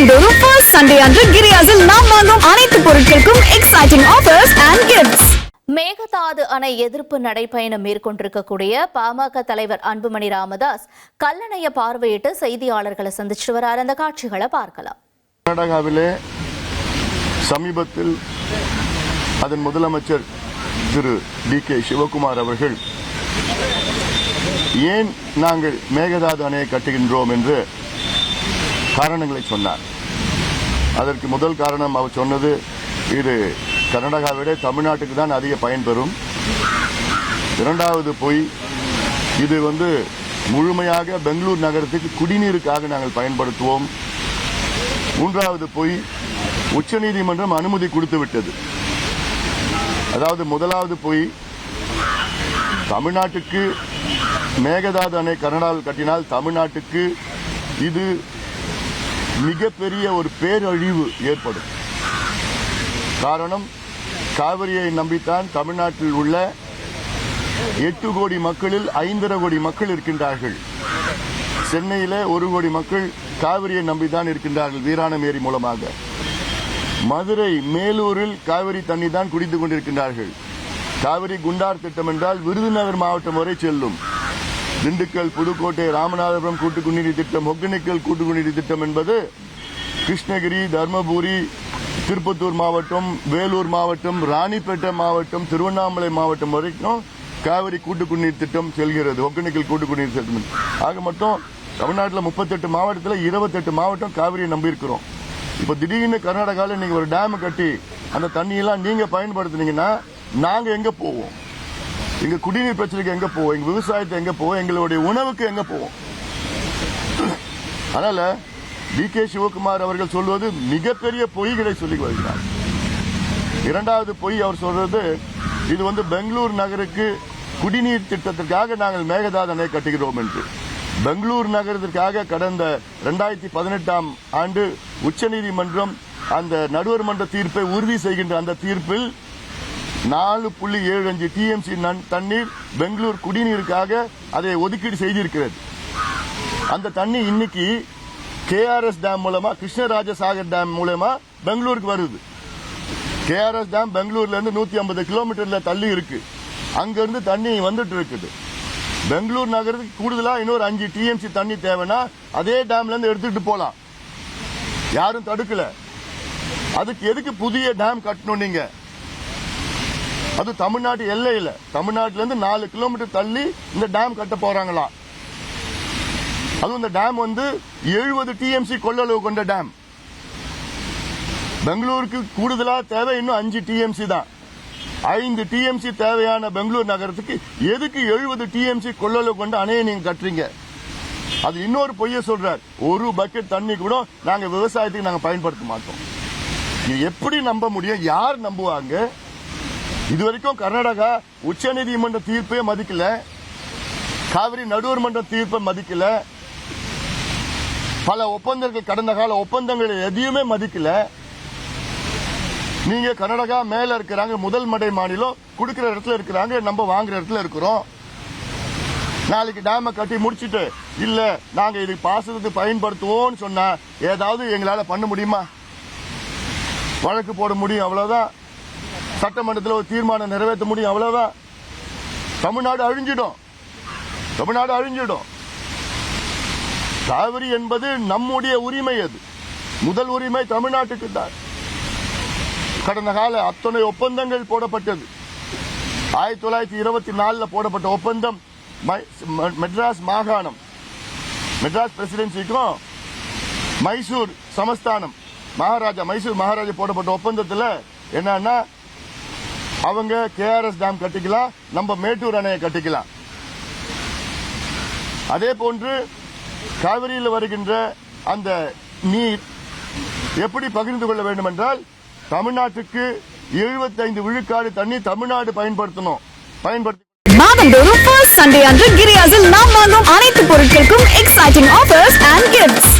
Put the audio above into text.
மாதந்தோறும் first Sunday அன்று கிரியாஸில் நாம் வாங்கும் அனைத்து பொருட்களுக்கும் exciting offers and gifts. Mekedatu அணை எதிர்ப்பு நடைபயணம் மேற்கொண்டிருக்கக்கூடிய பாமக தலைவர் அன்புமணி ராமதாஸ் கல்லணையை பார்வையிட்டு செய்தியாளர்களை சந்திச்சுட்டு வரார். அந்த காட்சிகளை பார்க்கலாம். கர்நாடகாவிலே சமீபத்தில் அதன் முதலமைச்சர் திரு டி.கே. சிவகுமார் அவர்கள் ஏன் நாங்கள் மேகதாது அணையை கட்டுகின்றோம் என்று காரணங்களை சொன்னார். அதற்கு முதல் காரணம் அவர் சொன்னது, இது கர்நாடகாவை விட தமிழ்நாட்டுக்கு தான் அதிக பயன்பெறும். இரண்டாவது போய் இது முழுமையாக பெங்களூர் நகரத்துக்கு குடிநீருக்காக நாங்கள் பயன்படுத்துவோம். மூன்றாவது போய் உச்சநீதிமன்றம் அனுமதி கொடுத்து விட்டது. அதாவது முதலாவது போய் தமிழ்நாட்டுக்கு மேகதாது அணை கர்நாடகாவில் கட்டினால் தமிழ்நாட்டுக்கு இது மிகப்பெரிய ஒரு பேரழிவு ஏற்படும். காரணம், காவிரியை நம்பித்தான் தமிழ்நாட்டில் உள்ள 8 கோடி மக்களில் 5.5 கோடி மக்கள் இருக்கின்றார்கள். சென்னையில் 1 கோடி மக்கள் காவிரியை நம்பித்தான் இருக்கின்றார்கள் வீராணம் ஏரி மூலமாக. மதுரை மேலூரில் காவிரி தண்ணி தான் குடித்துக் கொண்டிருக்கின்றார்கள். காவிரி குண்டார் திட்டம் என்றால் விருதுநகர் மாவட்டம் வரை செல்லும். திண்டுக்கல், புதுக்கோட்டை, ராமநாதபுரம் கூட்டு குடிநீர் திட்டம், ஒகேனக்கல் கூட்டு குடிநீர் திட்டம் என்பது கிருஷ்ணகிரி, தர்மபுரி, திருப்பத்தூர் மாவட்டம், வேலூர் மாவட்டம், ராணிப்பேட்டை மாவட்டம், திருவண்ணாமலை மாவட்டம் வரைக்கும் காவிரி கூட்டு குடிநீர் திட்டம் செல்கிறது. ஒகேனக்கல் கூட்டு குடிநீர் திட்டம். ஆக மொத்தம் தமிழ்நாட்டில் 38 மாவட்டத்தில் 28 மாவட்டம் காவிரியை நம்பியிருக்கிறோம். இப்ப திடீர்னு கர்நாடகாவில் நீங்க ஒரு டேம் கட்டி அந்த தண்ணியெல்லாம் நீங்க பயன்படுத்தினீங்கன்னா நாங்க எங்க போவோம்? எங்க குடிநீர் பிரச்சனைக்கு எங்க போவோம்? எங்க விவசாயத்தை எங்க போவோம்? எங்களுடைய உணவுக்கு எங்க போவோம்? அதனால டி.கே. சிவகுமார் அவர்கள் சொல்வது மிகப்பெரிய பொய்களை சொல்லி வருகிறார். இரண்டாவது பொய் அவர் சொல்றது, இது பெங்களூர் நகருக்கு குடிநீர் திட்டத்திற்காக நாங்கள் மேகதாது அணை கட்டுகிறோம் என்று. பெங்களூர் நகரத்திற்காக கடந்த 2018ஆம் ஆண்டு உச்சநீதிமன்றம் அந்த நடுவர் மன்ற தீர்ப்பை உறுதி செய்கின்ற அந்த தீர்ப்பில் 4.75 டிஎம்சி தண்ணீர் பெங்களூர் குடிநீருக்காக அதை ஒதுக்கீடு செய்திருக்கிறது. அந்த தண்ணி இன்னைக்கு KRS டேம் மூலமா, கிருஷ்ணராஜசாகர் டேம் மூலமா பெங்களூருக்கு வருது. KRS டேம் பெங்களூர்ல இருந்து 150 கிலோமீட்டர்ல தள்ளி இருக்கு. அங்கிருந்து தண்ணி வந்துட்டு இருக்குது. பெங்களூர் நகரத்துக்கு கூடுதலா இன்னொரு 5 டிஎம்சி தண்ணி தேவைன்னா அதே டேம்ல இருந்து எடுத்துட்டு போலாம். யாரும் தடுக்கல. அதுக்கு எதுக்கு புதிய டேம் கட்டணும்? நீங்க அது தமிழ்நாட்டு எல்லையில, தமிழ்நாட்டில இருந்து 4 கிலோமீட்டர் தள்ளி இந்த டேம் கட்ட போறாங்களா? அதுவும் இந்த டேம் 70 டிஎம்சி கொள்ளளவு கொண்ட டேம். பெங்களூருக்கு கூடுதலா தேவை இன்னும் 5 டிஎம்சி தான். 5 டிஎம்சி தேவையான பெங்களூர் நகரத்துக்கு எதுக்கு 70 டிஎம்சி கொள்ளளவு கொண்ட அணையை நீங்க கட்டுறீங்க? அது இன்னொரு பொய்ய சொல்றார். ஒரு பக்கெட் தண்ணி கூட நாங்க விவசாயத்துக்கு நாங்க பயன்படுத்த மாட்டோம். இது எப்படி நம்ப முடியும்? யார் நம்புவாங்க? இதுவரைக்கும் கர்நாடகா உச்சநீதிமன்ற தீர்ப்பே மதிக்கல, காவிரி நடுவர் மன்ற தீர்ப்பை மதிக்கல, பல ஒப்பந்தங்கள், கடந்த கால ஒப்பந்தங்கள் எதையுமே மதிக்கல. நீங்க கர்நாடகா மேல இருக்கிறாங்க, முதல் மடை மாநிலம், கொடுக்கிற இடத்துல இருக்கிறாங்க, நம்ம வாங்குற இடத்துல இருக்கிறோம். நாளைக்கு டேம கட்டி முடிச்சுட்டு இல்ல நாங்க இது பாசனத்துக்கு பயன்படுத்துவோம் சொன்னா ஏதாவது எங்களால பண்ண முடியுமா? வழக்கு போட முடியும், அவ்வளவுதான். சட்டமன்றத்தில் ஒரு தீர்மானம் நிறைவேற்ற முடியும், அவ்வளவுதான். தமிழ்நாடு அழிஞ்சிடும். தமிழ்நாடு அழிஞ்சிடும். காவிரி என்பது நம்முடைய உரிமை. அது முதல் உரிமை தமிழ்நாட்டுக்கு தான். கடந்த கால அத்தனை ஒப்பந்தங்கள் போடப்பட்டது. 1924 போடப்பட்ட ஒப்பந்தம் மெட்ராஸ் மாகாணம், மெட்ராஸ் பிரசிடென்சிக்கும் மைசூர் சமஸ்தானம் மகாராஜா, மைசூர் மகாராஜா போடப்பட்ட ஒப்பந்தத்தில் என்னன்னா, அவங்க KRS டேம் கட்டிக்கலாம், நம்ம மேட்டூர் அணையை கட்டிக்கலாம். அதே போன்று காவிரியில் வருகின்ற அந்த நீர் எப்படி பகிர்ந்து கொள்ள வேண்டும் என்றால், தமிழ்நாட்டுக்கு 75 விழுக்காடு தண்ணி தமிழ்நாடு பயன்படுத்தணும். மாதந்தோறும் ஃபர்ஸ்ட் சண்டே அன்று கிரியாஸில் நாம் வாங்கும் அனைத்து பொருட்களுக்கும் எக்ஸைட்டிங் ஆஃபர்ஸ் அண்ட் கிஃப்ட்ஸ்.